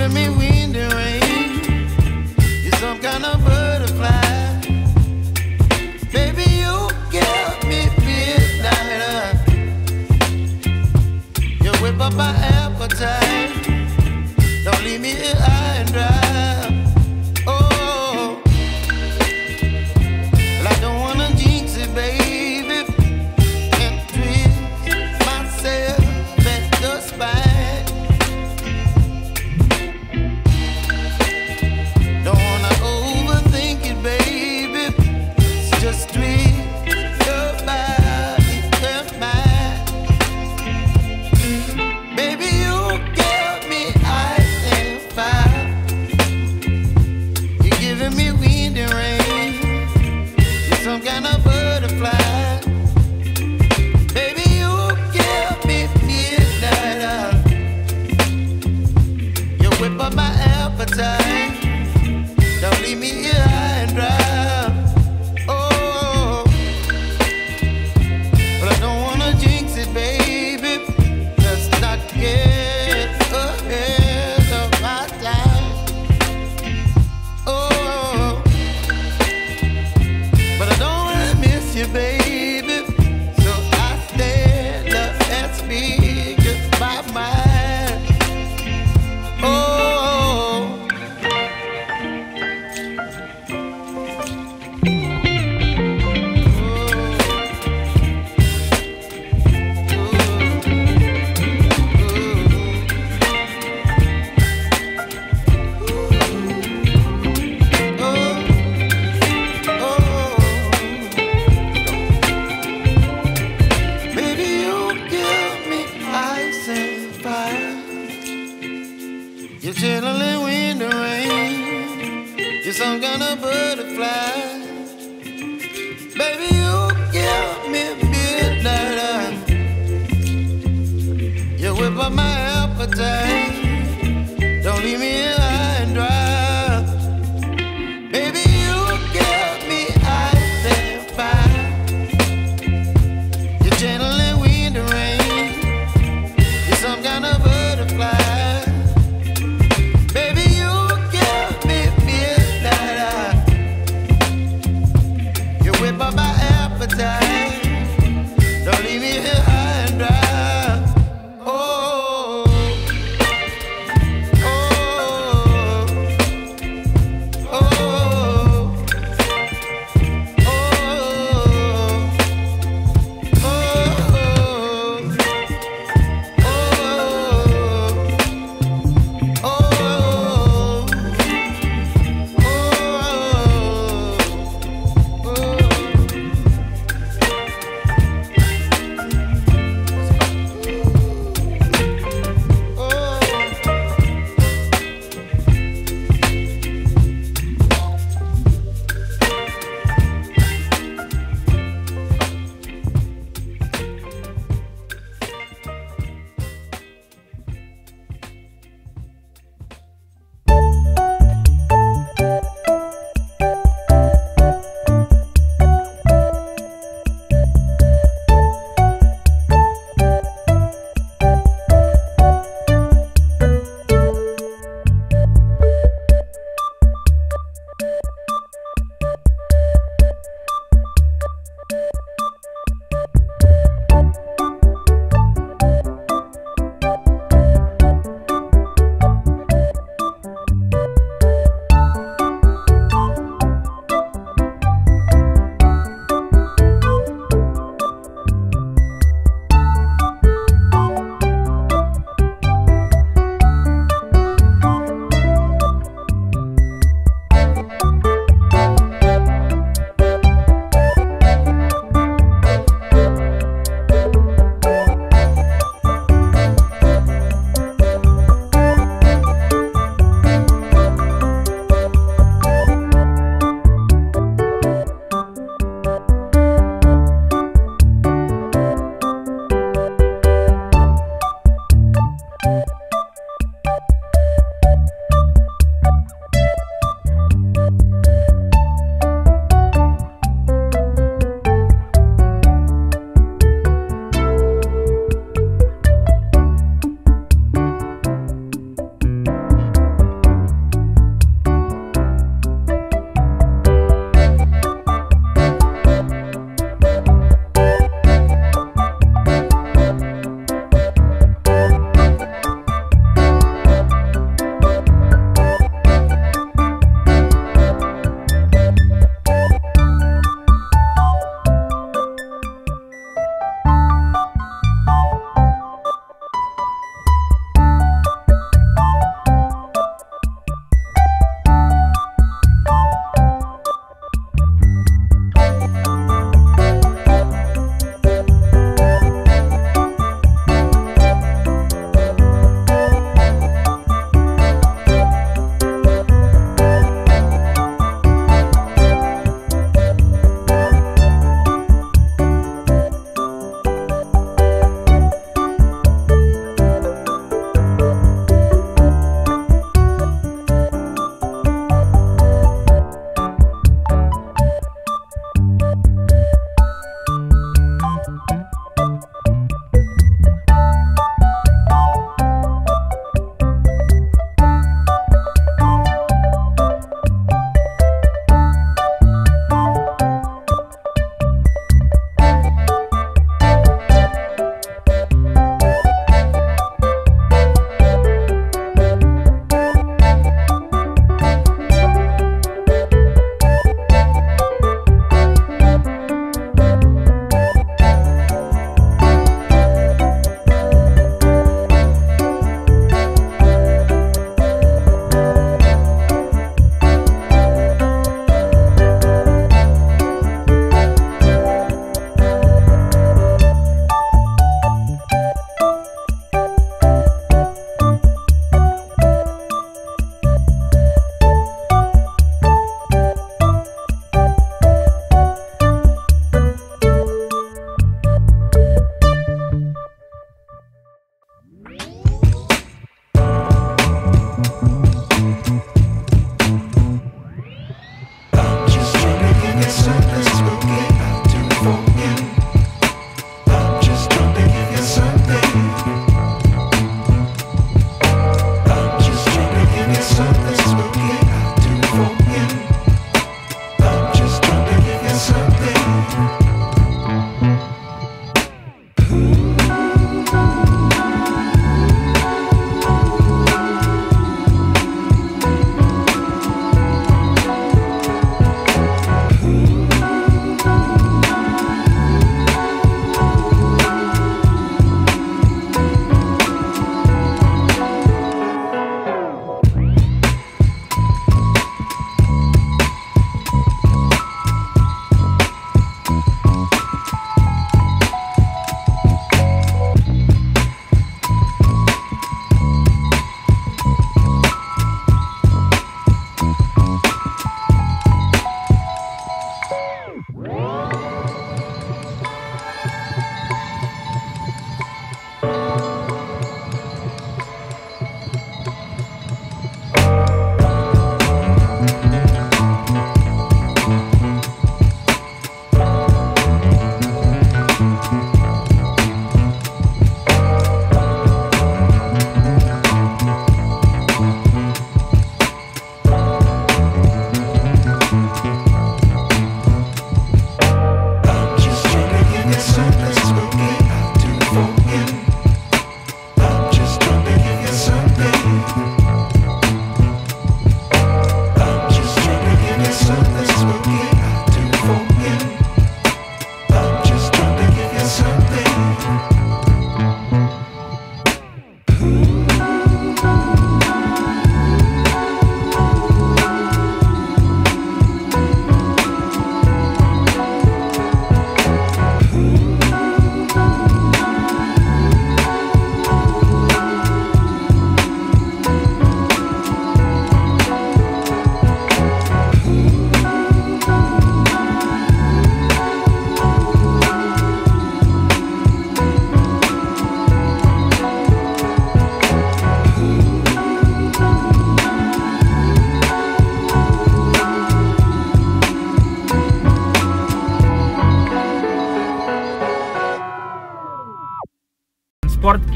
giving me wind and rain. You're some kind of butterfly. Baby, you give me midnight. You whip up my appetite. Don't leave me here high and dry. Oh, well, I don't wanna jinx it, baby, and twist myself at the spine. Don't wanna overthink it, baby. It's just twist your body and mine. Baby, you give me ice and fire. You're giving me wind and rain. You're some kind of butterfly. Baby, you give me midnight. You whip up my appetite. Don't leave me here high and dry. Oh, but I don't wanna jinx it, baby. Let's not get ahead of my time. Oh, but I don't wanna miss you, baby. So I stand up and speak just my mind. Oh. Baby, you give me ice and fire. You're chilling wind and rain. You're some kind of butterfly. Baby, you give me midnight. You whip up my appetite. Don't leave me here high and dry. Baby, you give me ice and fire. You're channeling wind and rain. You're some kind of butterfly. Baby, you give me midnight. You whip up my appetite. Don't leave me here high and dry. Oh, oh,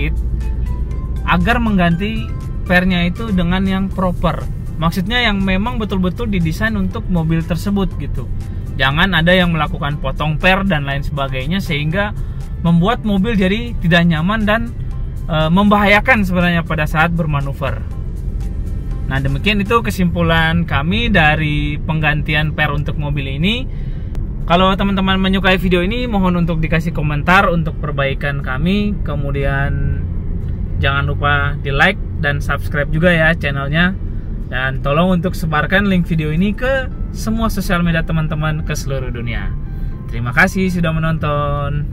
Kit agar mengganti pernya itu dengan yang proper. Maksudnya yang memang betul-betul didesain untuk mobil tersebut gitu. Jangan ada yang melakukan potong per dan lain sebagainya sehingga membuat mobil jadi tidak nyaman dan membahayakan sebenarnya pada saat bermanuver. Nah, demikian itu kesimpulan kami dari penggantian per untuk mobil ini. Kalau teman-teman menyukai video ini, mohon untuk dikasih komentar untuk perbaikan kami. Kemudian jangan lupa di like dan subscribe juga ya channelnya. Dan tolong untuk sebarkan link video ini ke semua sosial media teman-teman ke seluruh dunia. Terima kasih sudah menonton.